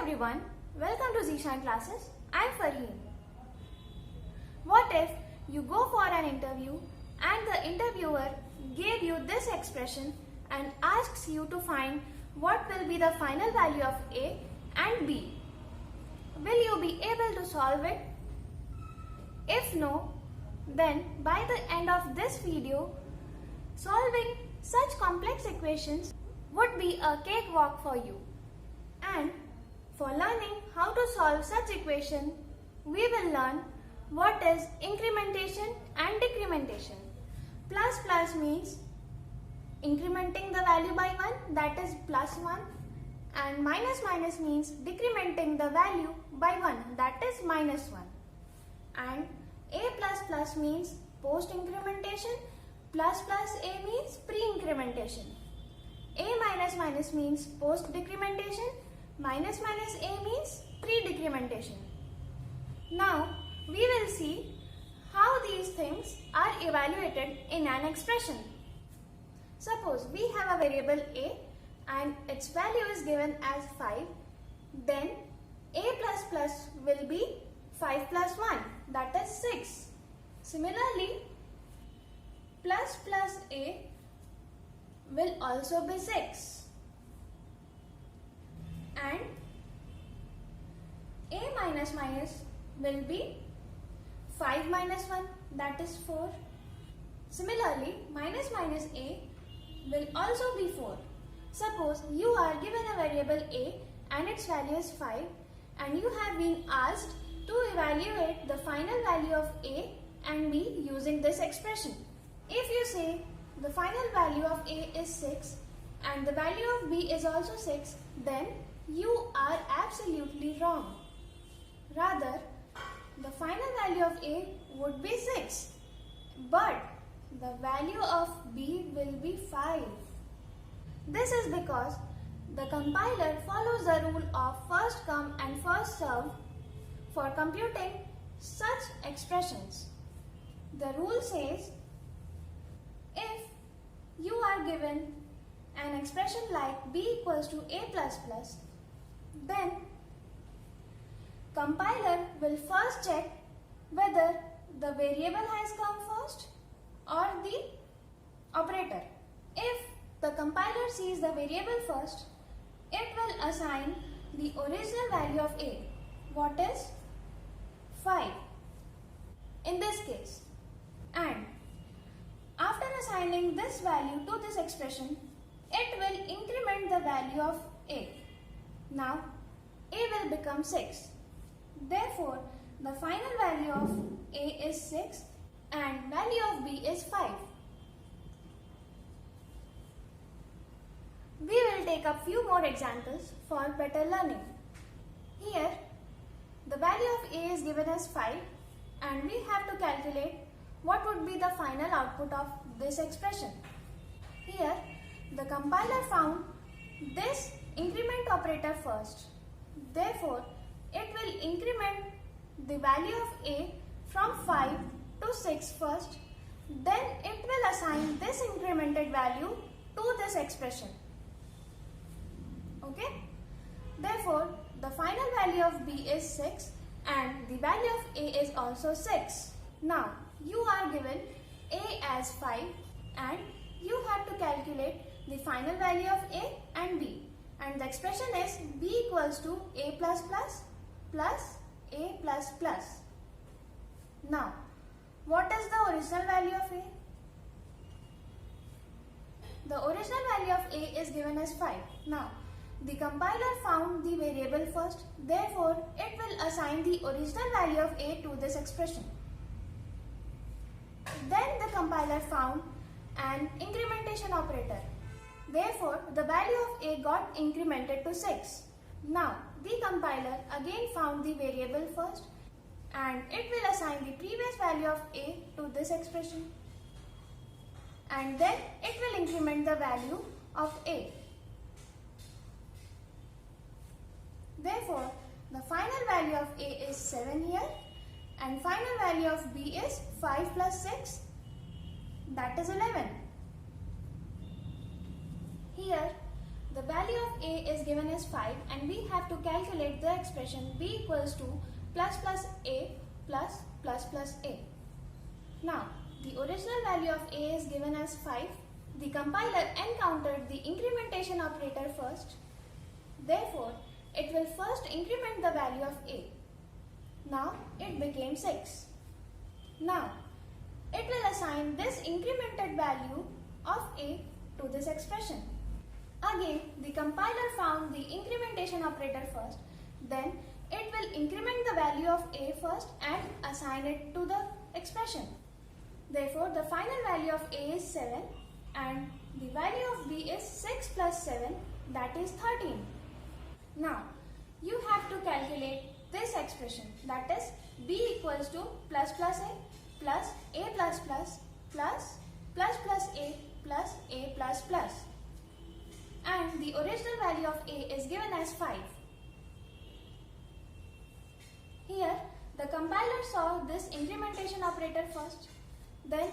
everyone, welcome to Zishan classes. I am Farheen. What if you go for an interview and the interviewer gave you this expression and asks you to find what will be the final value of A and B? Will you be able to solve it? If no, then by the end of this video, solving such complex equations would be a cakewalk for you. And for learning how to solve such equation, we will learn what is incrementation and decrementation. Plus plus means incrementing the value by 1, that is plus 1, and minus minus means decrementing the value by 1, that is minus 1. And A plus plus means post incrementation, plus plus A means pre-incrementation. A minus minus means post decrementation, minus minus A means pre-decrementation. Now we will see how these things are evaluated in an expression. Suppose we have a variable A and its value is given as 5, then A plus plus will be 5 plus 1, that is 6. Similarly, plus plus A will also be 6. And A minus minus will be 5 minus 1, that is 4. Similarly, minus minus A will also be 4. Suppose you are given a variable A and its value is 5 and you have been asked to evaluate the final value of A and B using this expression. If you say the final value of A is 6 and the value of B is also 6, then you are absolutely wrong. Rather, the final value of A would be 6, but the value of B will be 5. This is because the compiler follows the rule of first come and first served for computing such expressions. The rule says, if you are given an expression like B equals to A plus plus, then compiler will first check whether the variable has come first or the operator. If the compiler sees the variable first, it will assign the original value of A, what is 5 in this case. And after assigning this value to this expression, it will increment the value of A. Now, A will become 6. Therefore, the final value of A is 6 and value of B is 5. We will take a few more examples for better learning. Here, the value of A is given as 5 and we have to calculate what would be the final output of this expression. Here, the compiler found this increment operator first. Therefore, it will increment the value of A from 5 to 6 first. Then it will assign this incremented value to this expression. Okay? Therefore, the final value of B is 6 and the value of A is also 6. Now, you are given A as 5 and you have to calculate the final value of A and B. And the expression is B equals to A plus plus plus A plus plus. Now, what is the original value of A? The original value of A is given as 5. Now, the compiler found the variable first. Therefore, it will assign the original value of A to this expression. Then the compiler found an incrementation operator. Therefore, the value of A got incremented to 6. Now, the compiler again found the variable first and it will assign the previous value of A to this expression. And then it will increment the value of A. Therefore, the final value of A is 7 here and final value of B is 5 plus 6, that is 11. Here, the value of a is given as 5 and we have to calculate the expression b equals to plus plus a plus plus plus a. Now, the original value of a is given as 5. The compiler encountered the incrementation operator first. Therefore, it will first increment the value of a. Now, it became 6. Now, it will assign this incremented value of a to this expression. Again, the compiler found the incrementation operator first. Then, it will increment the value of a first and assign it to the expression. Therefore, the final value of a is 7 and the value of b is 6 plus 7, that is 13. Now, you have to calculate this expression, that is b equals to plus plus a plus a plus plus plus plus plus a plus a plus plus. And the original value of a is given as 5. Here, the compiler saw this incrementation operator first. Then,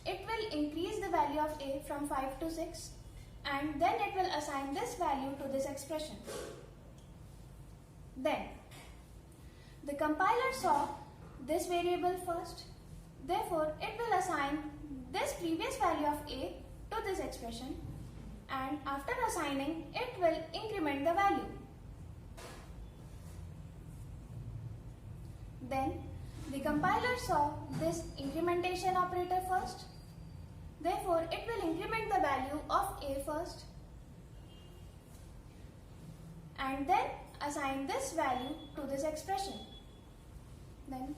it will increase the value of a from 5 to 6 and then it will assign this value to this expression. Then, the compiler saw this variable first. Therefore, it will assign this previous value of a to this expression and after assigning, it will increment the value. Then, the compiler saw this incrementation operator first. Therefore, it will increment the value of a first and then assign this value to this expression. Then,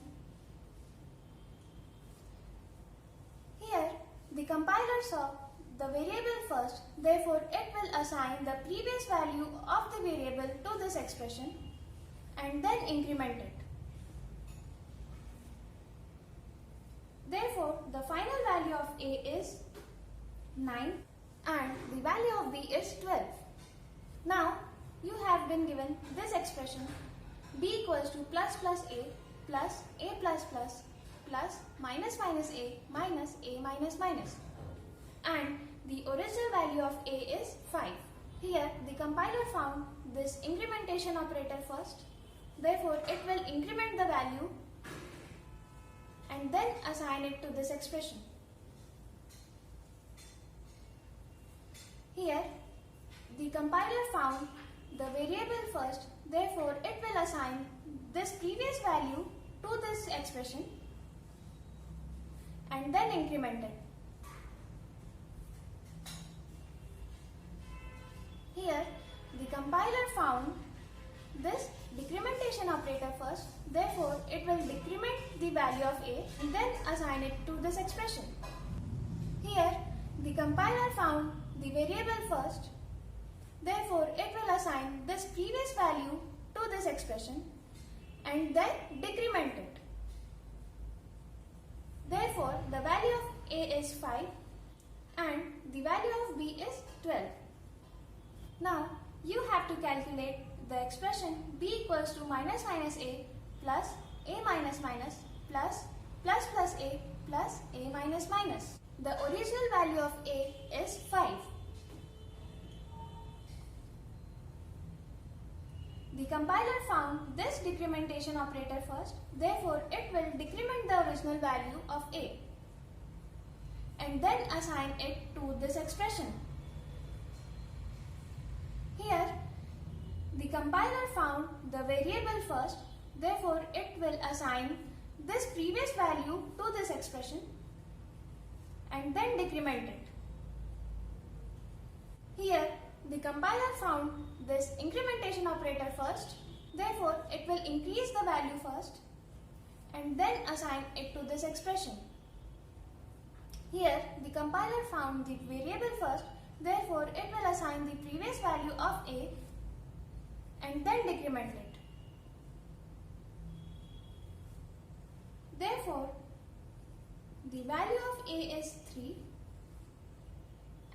here the compiler saw the variable first, therefore it will assign the previous value of the variable to this expression and then increment it. Therefore, the final value of a is 9 and the value of b is 12. Now, you have been given this expression b equals to plus plus a plus a plus plus plus minus minus a minus a minus minus. And the original value of a is 5. Here, the compiler found this incrementation operator first. Therefore, it will increment the value and then assign it to this expression. Here, the compiler found the variable first, therefore it will assign this previous value to this expression and then increment it. Here, the compiler found this decrementation operator first, therefore it will decrement the value of a and then assign it to this expression. Here, the compiler found the variable first, therefore it will assign this previous value to this expression and then decrement it. Therefore, the value of a is 5 and the value of b is 12. Now, you have to calculate the expression b equals to minus minus a plus a minus minus plus plus plus a plus a minus minus. The original value of a is 5. The compiler found this decrementation operator first, therefore it will decrement the original value of a and then assign it to this expression. Here, the compiler found the variable first, therefore it will assign this previous value to this expression and then decrement it. Here, the compiler found this incrementation operator first, therefore it will increase the value first and then assign it to this expression. Here, the compiler found the variable first, therefore it will assign the previous value of a and then decrement it. Therefore, the value of a is 3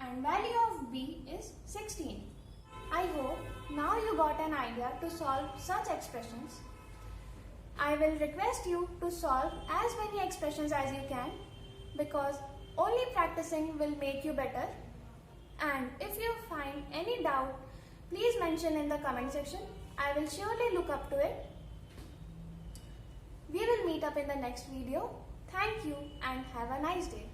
and value of b is 16. I hope now you got an idea to solve such expressions. I will request you to solve as many expressions as you can because only practicing will make you better. And if you find any doubt Please mention in the comment section. I will surely look up to it. We will meet up in the next video. Thank you and have a nice day.